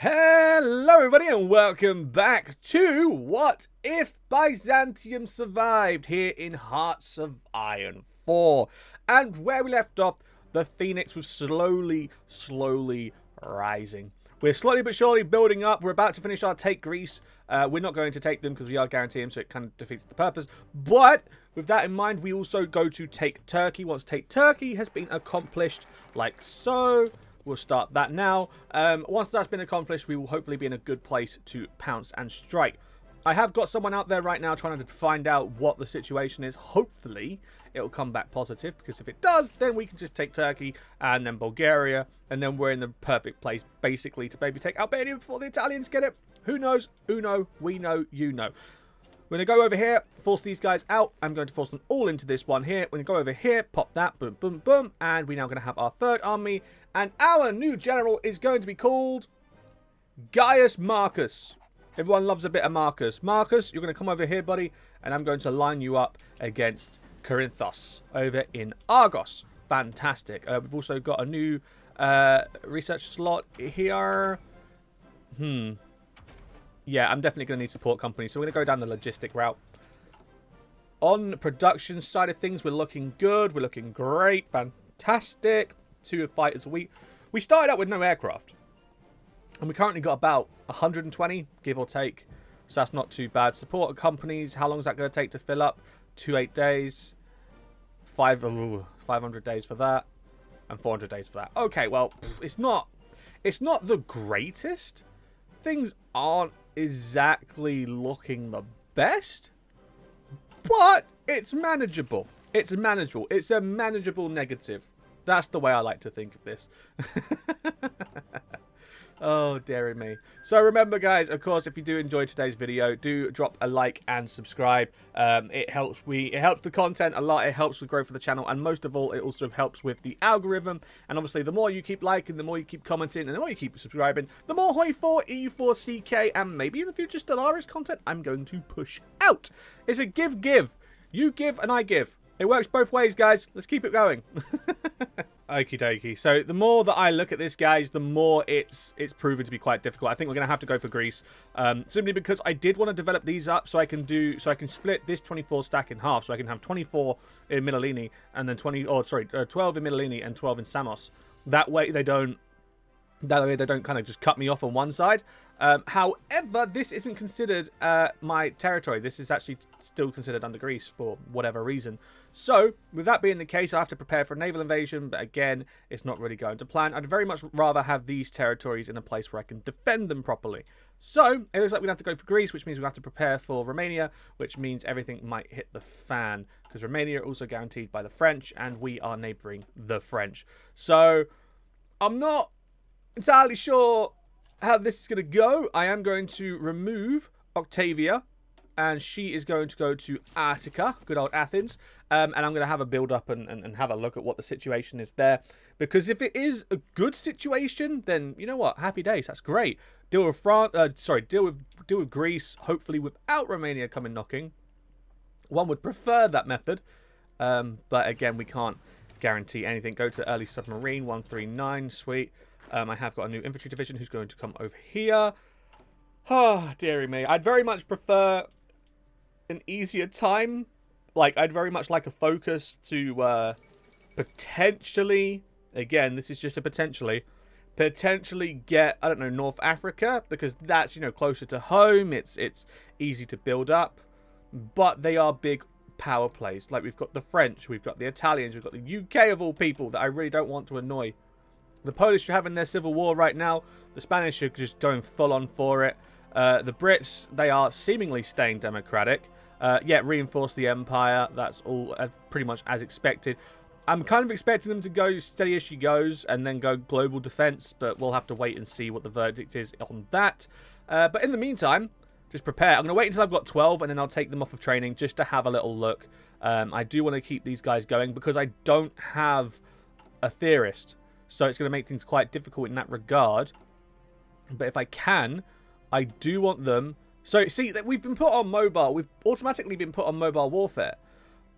Hello everybody and welcome back to What If Byzantium Survived here in Hearts of Iron 4. And where we left off, the Phoenix was slowly rising. We're slowly but surely building up. We're about to finish our Take Greece. We're not going to take them because we are guaranteeing, so it kind of defeats the purpose. But with that in mind, we also go to take Turkey. Once Take Turkey has been accomplished, like so. We'll start that now. Once that's been accomplished, we will hopefully be in a good place to pounce and strike. I have got someone out there right now trying to find out what the situation is. Hopefully, it'll come back positive, because if it does, then we can just take Turkey and then Bulgaria, and then we're in the perfect place, basically, to maybe take Albania before the Italians get it. Who knows? Uno, we know, you know. We're going to go over here, force these guys out. I'm going to force them all into this one here. We're going to go over here, pop that, boom, boom, boom. And we're now going to have our third army. And our new general is going to be called Gaius Marcus. Everyone loves a bit of Marcus. Marcus, you're going to come over here, buddy. And I'm going to line you up against Corinthos over in Argos. Fantastic. We've also got a new research slot here. Yeah, I'm definitely going to need support companies, so we're going to go down the logistic route. On the production side of things, we're looking good. We're looking great. Fantastic. 2 fighters a week. We started out with no aircraft, and we currently got about 120, give or take. So that's not too bad. Support companies, how long is that going to take to fill up? 8 days. 500 days for that. And 400 days for that. Okay, well, it's not the greatest. Things aren't exactly looking the best, but it's manageable. It's manageable. It's a manageable negative. That's the way I like to think of this. Oh, dearie me. So remember, guys, of course, if you do enjoy today's video, do drop a like and subscribe. It helps the content a lot. It helps with growth of the channel, and most of all, it also helps with the algorithm. And obviously, the more you keep liking, the more you keep commenting, and the more you keep subscribing, the more Hoi4, EU4, CK, and maybe in the future Stellaris content I'm going to push out. It's a give. You give and I give. It works both ways, guys. Let's keep it going. Okie dokie. So the more that I look at this, guys, the more it's proven to be quite difficult. I think we're going to have to go for Greece, simply because I did want to develop these up so I can split this 24 stack in half, so I can have 24 in Mytilene and then 12 in Mytilene and 12 in Samos. That way they don't kind of just cut me off on one side. However, this isn't considered my territory. This is actually still considered under Greece for whatever reason. So, with that being the case, I have to prepare for a naval invasion. But again, it's not really going to plan. I'd very much rather have these territories in a place where I can defend them properly. So, it looks like we'd have to go for Greece, which means we have to prepare for Romania, which means everything might hit the fan. Because Romania are also guaranteed by the French, and we are neighbouring the French. So, I'm not entirely sure how this is going to go. I am going to remove Octavia, and she is going to go to Attica, good old Athens, and I'm going to have a build up and have a look at what the situation is there, because if it is a good situation, then you know what, happy days, that's great. Deal with deal with Greece, hopefully without Romania coming knocking. One would prefer that method, but again, we can't guarantee anything. Go to early submarine 139, sweet. I have got a new infantry division who's going to come over here. Oh, dearie me. I'd very much prefer an easier time. Like, I'd very much like a focus to potentially, again, this is just a potentially get, I don't know, North Africa, because that's, you know, closer to home. It's easy to build up, but they are big power plays. Like, we've got the French, we've got the Italians, we've got the UK of all people that I really don't want to annoy. The Polish are having their civil war right now. The Spanish are just going full on for it. The Brits, they are seemingly staying democratic. Yet reinforce the empire. That's all pretty much as expected. I'm kind of expecting them to go steady as she goes and then go global defense, but we'll have to wait and see what the verdict is on that. But in the meantime, just prepare. I'm going to wait until I've got 12 and then I'll take them off of training just to have a little look. I do want to keep these guys going because I don't have a theorist. So it's going to make things quite difficult in that regard. But if I can, I do want them. So, see, that we've been put on mobile. We've automatically been put on mobile warfare.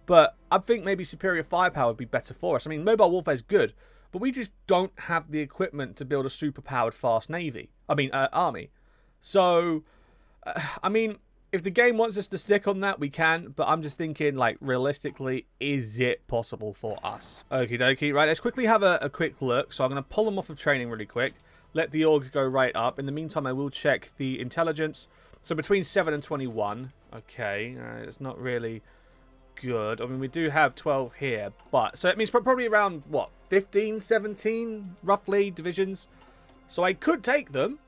But I think maybe superior firepower would be better for us. I mean, mobile warfare is good. But we just don't have the equipment to build a super-powered fast navy. army. So, I mean, if the game wants us to stick on that, we can. But I'm just thinking, like, realistically, is it possible for us? Okie dokie. Right, let's quickly have a quick look. So I'm going to pull them off of training really quick. Let the org go right up. In the meantime, I will check the intelligence. So between 7 and 21. Okay, it's not really good. I mean, we do have 12 here. But, so it means probably around, what, 15, 17, roughly, divisions. So I could take them.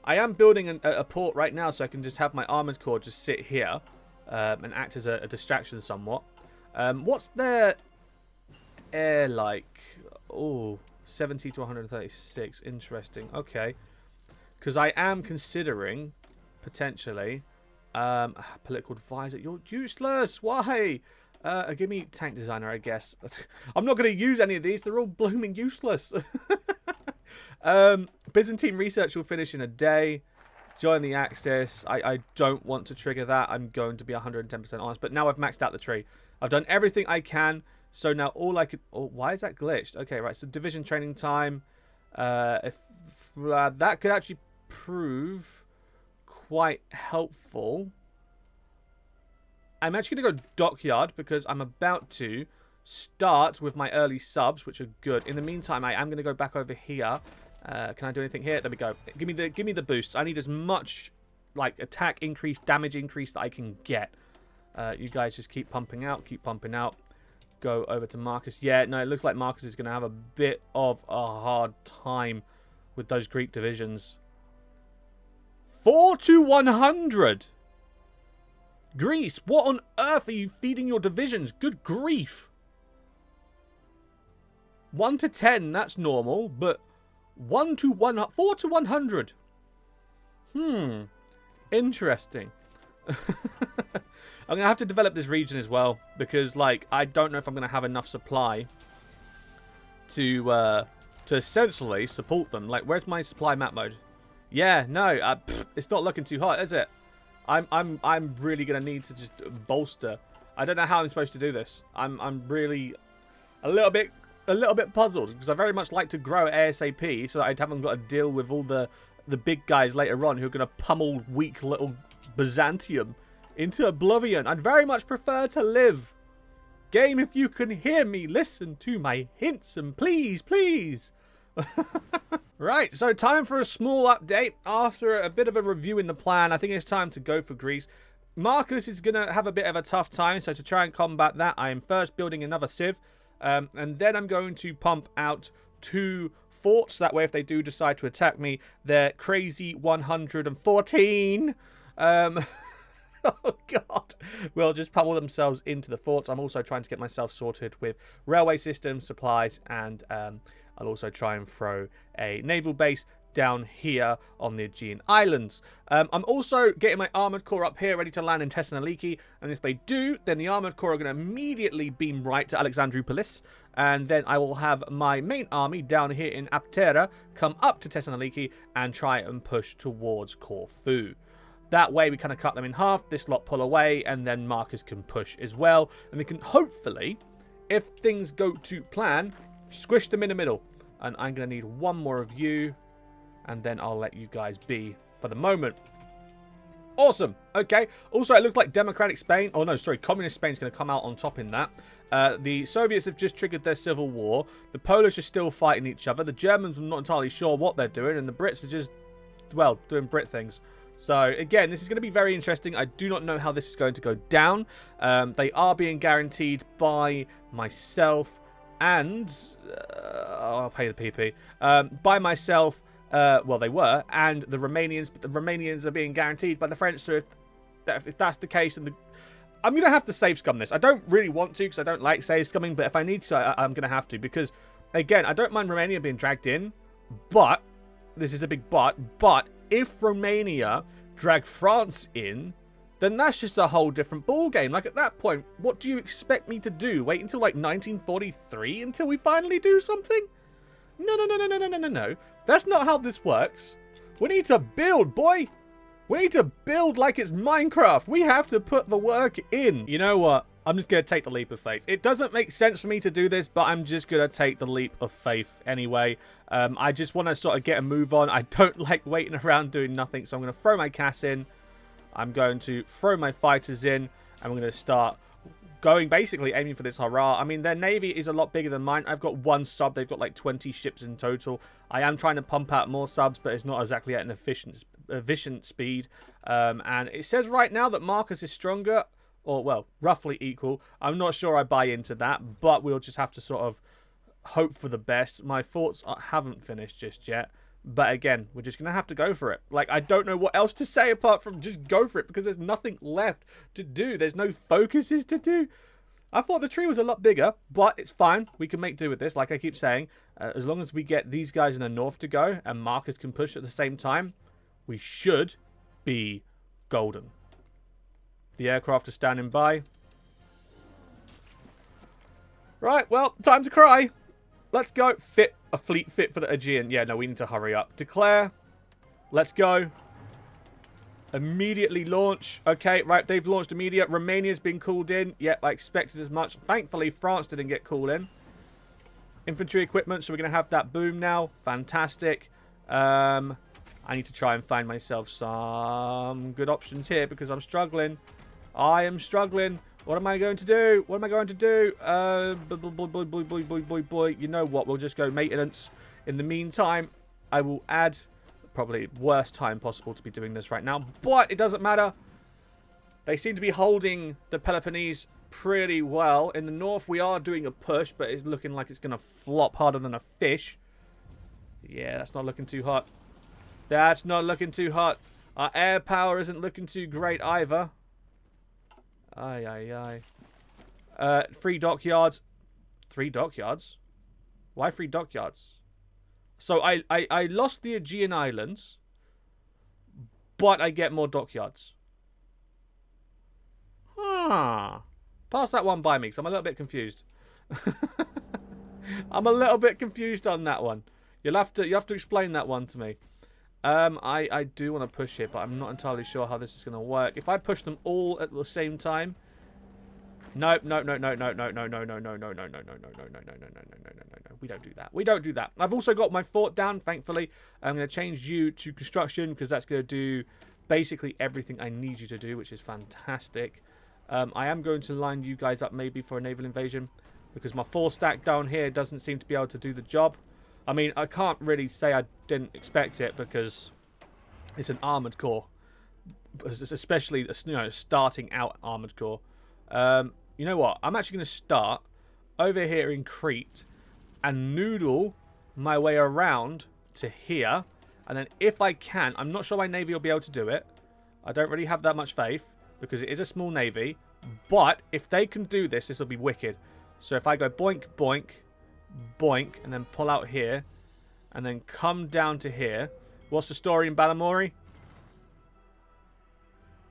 I am building a port right now, so I can just have my armored core just sit here and act as a distraction somewhat. What's their air like? Oh, 70 to 136. Interesting. Okay. Because I am considering, potentially, political advisor. You're useless. Why? Give me tank designer, I guess. I'm not going to use any of these. They're all blooming useless. Byzantine research will finish in a day. Join the Axis. I don't want to trigger that. I'm going to be 110% honest. But now I've maxed out the tree. I've done everything I can. So now all I could... Oh, why is that glitched? Okay, right. So division training time. If that could actually prove quite helpful. I'm actually going to go dockyard because I'm about to start with my early subs, which are good. In the meantime, I am going to go back over here. Can I do anything here? There we go. Give me the boosts. I need as much like attack increase, damage increase that I can get. You guys just keep pumping out, Go over to Marcus. Yeah, no, it looks like Marcus is going to have a bit of a hard time with those Greek divisions. 4 to 100. Greece, what on earth are you feeding your divisions? Good grief. 1 to 10, that's normal, but 4 to 100. Interesting. I'm going to have to develop this region as well, because, like, I don't know if I'm going to have enough supply to essentially support them. Like, where's my supply map mode? Yeah, no, it's not looking too hot, is it? I'm really going to need to just bolster. I don't know how I'm supposed to do this. I'm really a little bit puzzled, because I very much like to grow ASAP so that I haven't got to deal with all the big guys later on who are going to pummel weak little Byzantium into oblivion. I'd very much prefer to live. Game, if you can hear me, listen to my hints and please. Right, so time for a small update. After a bit of a review in the plan, I think it's time to go for Greece. Marcus is going to have a bit of a tough time, so to try and combat that, I am first building another civ. And then I'm going to pump out 2 forts. That way, if they do decide to attack me, they're crazy 114. Oh, God. Will just pummel themselves into the forts. I'm also trying to get myself sorted with railway systems, supplies, and I'll also try and throw a naval base down here on the Aegean Islands. I'm also getting my armoured core up here ready to land in Thessaloniki, and if they do, then the armoured core are going to immediately beam right to Alexandroupolis, and then I will have my main army down here in Aptera come up to Thessaloniki and try and push towards Corfu. That way we kind of cut them in half, this lot pull away, and then Marcus can push as well, and we can hopefully, if things go to plan, squish them in the middle. And I'm going to need one more of you, and then I'll let you guys be for the moment. Awesome. Okay. Also, it looks like Democratic Spain... Oh, no, sorry. Communist Spain's going to come out on top in that. The Soviets have just triggered their civil war. The Polish are still fighting each other. The Germans are not entirely sure what they're doing. And the Brits are just, well, doing Brit things. So, again, this is going to be very interesting. I do not know how this is going to go down. They are being guaranteed by myself and... I'll pay the PP. By myself... well, they were, and the Romanians, but the Romanians are being guaranteed by the French, so if that's the case, and I'm going to have to save scum this. I don't really want to, because I don't like save scumming, but if I need to, I'm going to have to, because, again, I don't mind Romania being dragged in, but, this is a big but if Romania drag France in, then that's just a whole different ballgame. Like, at that point, what do you expect me to do? Wait until, like, 1943 until we finally do something? No. That's not how this works. We need to build, boy. We need to build like it's Minecraft. We have to put the work in. You know what? I'm just going to take the leap of faith. It doesn't make sense for me to do this, but I'm just going to take the leap of faith anyway. I just want to sort of get a move on. I don't like waiting around doing nothing, so I'm going to throw my cass in. I'm going to throw my fighters in, and we're going to start going, basically aiming for this hurrah. I mean, their navy is a lot bigger than mine. I've got one sub. They've got like 20 ships in total. I am trying to pump out more subs, but it's not exactly at an efficient speed. And it says right now that Marcus is stronger, or, well, roughly equal. I'm not sure I buy into that, but we'll just have to sort of hope for the best. My thoughts haven't finished just yet. But again, we're just going to have to go for it. Like, I don't know what else to say apart from just go for it, because there's nothing left to do. There's no focuses to do. I thought the tree was a lot bigger, but it's fine. We can make do with this, like I keep saying. As long as we get these guys in the north to go and Marcus can push at the same time, we should be golden. The aircraft are standing by. Right, well, time to cry. Let's go. A fleet fit for the Aegean. Yeah, no, we need to hurry up. Declare. Let's go. Immediately launch. Okay, right, they've launched immediate. Romania's been called in. Yep, I expected as much. Thankfully, France didn't get called in. Infantry equipment, so we're going to have that boom now. Fantastic. I need to try and find myself some good options here because I'm struggling. I am struggling. What am I going to do? What am I going to do? Boy. You know what? We'll just go maintenance. In the meantime, I will add probably worst time possible to be doing this right now. But it doesn't matter. They seem to be holding the Peloponnese pretty well. In the north, we are doing a push, but it's looking like it's going to flop harder than a fish. Yeah, that's not looking too hot. That's not looking too hot. Our air power isn't looking too great either. Aye. 3 dockyards. 3 dockyards? Why 3 dockyards? So I lost the Aegean Islands, but I get more dockyards. Huh. Pass that one by me, because I'm a little bit confused. I'm a little bit confused on that one. You have to explain that one to me. I do want to push it, but I'm not entirely sure how this is going to work. If I push them all at the same time, no. We don't do that. We don't do that. I've also got my fort down, thankfully. I'm going to change you to construction because that's going to do basically everything I need you to do, which is fantastic. I am going to line you guys up maybe for a naval invasion because my 4 stack down here doesn't seem to be able to do the job. I mean, I can't really say I didn't expect it because it's an armored corps, especially, you know, starting out armored corps. You know what? I'm actually going to start over here in Crete and noodle my way around to here. And then if I can, I'm not sure my navy will be able to do it. I don't really have that much faith because it is a small navy. But if they can do this, this will be wicked. So if I go boink, boink, boink, and then pull out here, and then come down to here. What's the story in Balamory?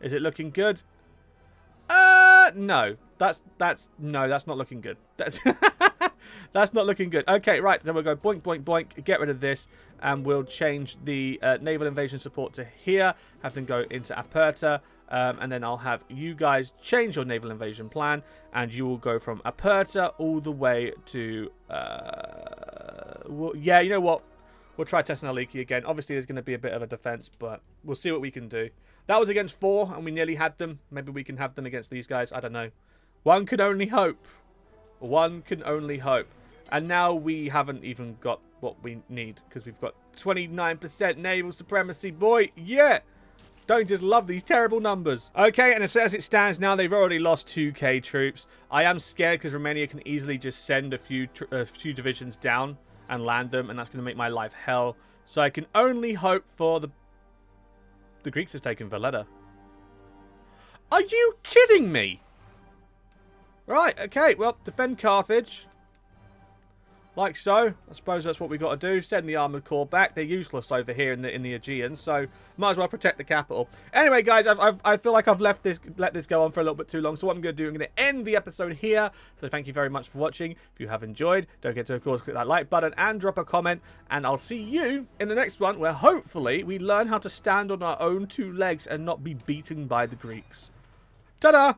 Is it looking good? No. That's not looking good. That's not looking good. Okay, right. Then we'll go boink, boink, boink. Get rid of this, and we'll change the naval invasion support to here. Have them go into Aperta. And then I'll have you guys change your naval invasion plan, and you will go from Aperta all the way to... yeah, you know what? We'll try Thessaloniki again. Obviously, there's going to be a bit of a defense, but we'll see what we can do. That was against 4, and we nearly had them. Maybe we can have them against these guys. I don't know. One can only hope. One can only hope. And now we haven't even got what we need, because we've got 29% naval supremacy. Boy, yeah! Don't you just love these terrible numbers? Okay, and as it stands now, they've already lost 2k troops. I am scared because Romania can easily just send a few divisions down and land them, and that's going to make my life hell. So I can only hope for the Greeks have taken Valletta. Are you kidding me? Right, okay, well, defend Carthage. Like so. I suppose that's what we got to do. Send the armoured corps back. They're useless over here in the Aegean, so might as well protect the capital. Anyway, guys, I feel like I've let this go on for a little bit too long, so what I'm going to do, I'm going to end the episode here. So thank you very much for watching. If you have enjoyed, don't forget to, of course, click that like button and drop a comment, and I'll see you in the next one, where hopefully we learn how to stand on our own 2 legs and not be beaten by the Greeks. Ta-da!